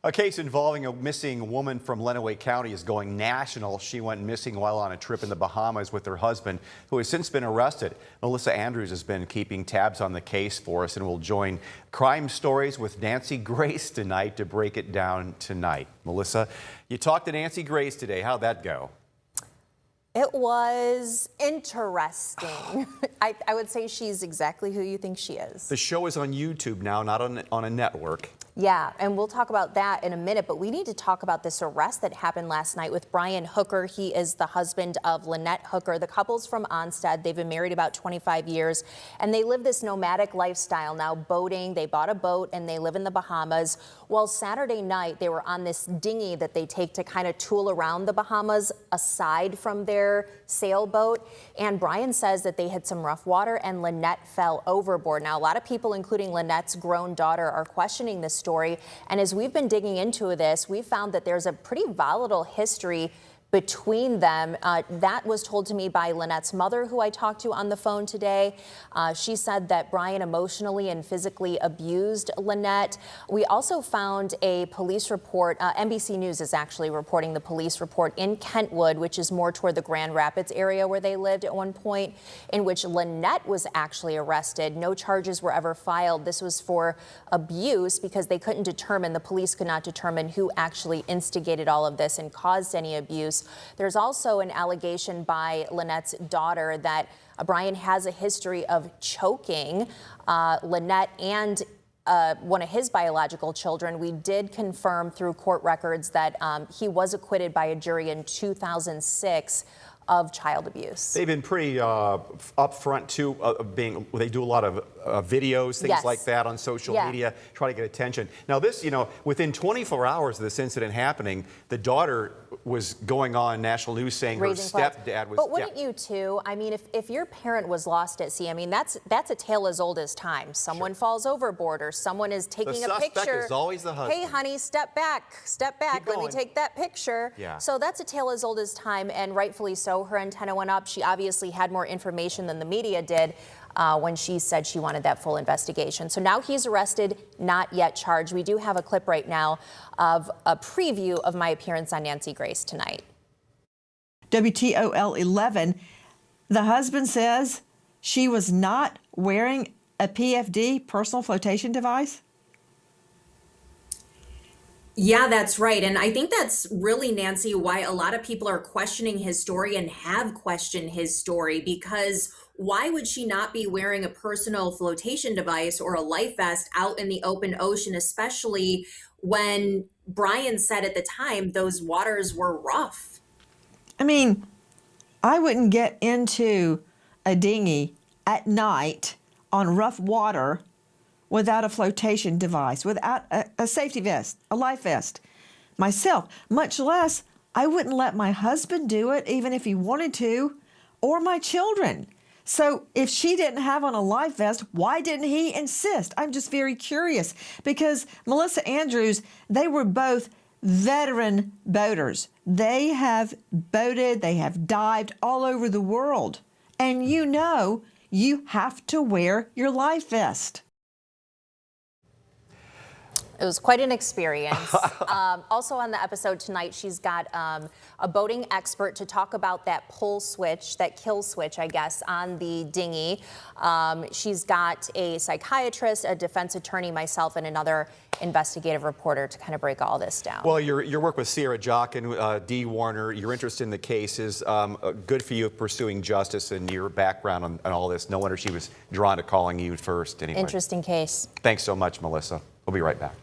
A case involving a missing woman from Lenawee County is going national. She went missing while on a trip in the Bahamas with her husband, who has since been arrested. Melissa Andrews has been keeping tabs on the case for us and will join Crime Stories with Nancy Grace tonight to break it down tonight. Melissa, you talked to Nancy Grace today. How'd that go? It was interesting. I would say she's exactly who you think she is. The show is on YouTube now, not on a network. Yeah, and we'll talk about that in a minute, but we need to talk about this arrest that happened last night with Brian Hooker. He is the husband of Lynette Hooker. The couple's from Onstead. They've been married about 25 years, and they live this nomadic lifestyle now, boating. They bought a boat, and they live in the Bahamas. Well, Saturday night, they were on this dinghy that they take to kind of tool around the Bahamas aside from their sailboat, and Brian says that they hit some rough water, and Lynette fell overboard. Now, a lot of people, including Lynette's grown daughter, are questioning this story. And as we've been digging into this, we found that there's a pretty volatile history between them. That was told to me by Lynette's mother, who I talked to on the phone today. She said that Brian emotionally and physically abused Lynette. We also found a police report. NBC News is actually reporting the police report in Kentwood, which is more toward the Grand Rapids area where they lived at one point, in which Lynette was actually arrested. No charges were ever filed. This was for abuse because they couldn't determine, the police could not determine who actually instigated all of this and caused any abuse. There's also an allegation by Lynette's daughter that Brian has a history of choking Lynette and one of his biological children. We did confirm through court records that he was acquitted by a jury in 2006 of child abuse. They've been pretty upfront too, they do a lot of videos, things Yes. like that on social media, try to get attention. Now this, within 24 hours of this incident happening, the daughter was going on national news saying Raising her stepdad was. But wouldn't you too? I mean, if your parent was lost at sea, I mean, that's a tale as old as time. Someone falls overboard, or someone is taking a picture. The suspect is always the husband. Hey, honey, step back, let me take that picture. Yeah. So that's a tale as old as time, and rightfully so. Her antenna went up. She obviously had more information than the media did when she said she wanted that full investigation. So now he's arrested, not yet charged. We do have a clip right now of a preview of my appearance on Nancy Grace tonight. WTOL 11, the husband says she was not wearing a PFD, personal flotation device. Yeah, that's right. And I think that's really, Nancy, why a lot of people are questioning his story and have questioned his story, because why would she not be wearing a personal flotation device or a life vest out in the open ocean, especially when Brian said at the time those waters were rough? I mean, I wouldn't get into a dinghy at night on rough water without a flotation device, without a safety vest, a life vest. Myself, much less, I wouldn't let my husband do it, even if he wanted to, or my children. So if she didn't have on a life vest, why didn't he insist? I'm just very curious, because Melissa Andrews, they were both veteran boaters. They have boated, they have dived all over the world. And you have to wear your life vest. It was quite an experience. Also on the episode tonight, she's got a boating expert to talk about that pull switch, that kill switch, I guess, on the dinghy. She's got a psychiatrist, a defense attorney, myself, and another investigative reporter to kind of break all this down. Well, your work with Sierra Jock and Dee Warner, your interest in the case is good for you pursuing justice, and your background on all this. No wonder she was drawn to calling you first anyway. Interesting case. Thanks so much, Melissa. We'll be right back.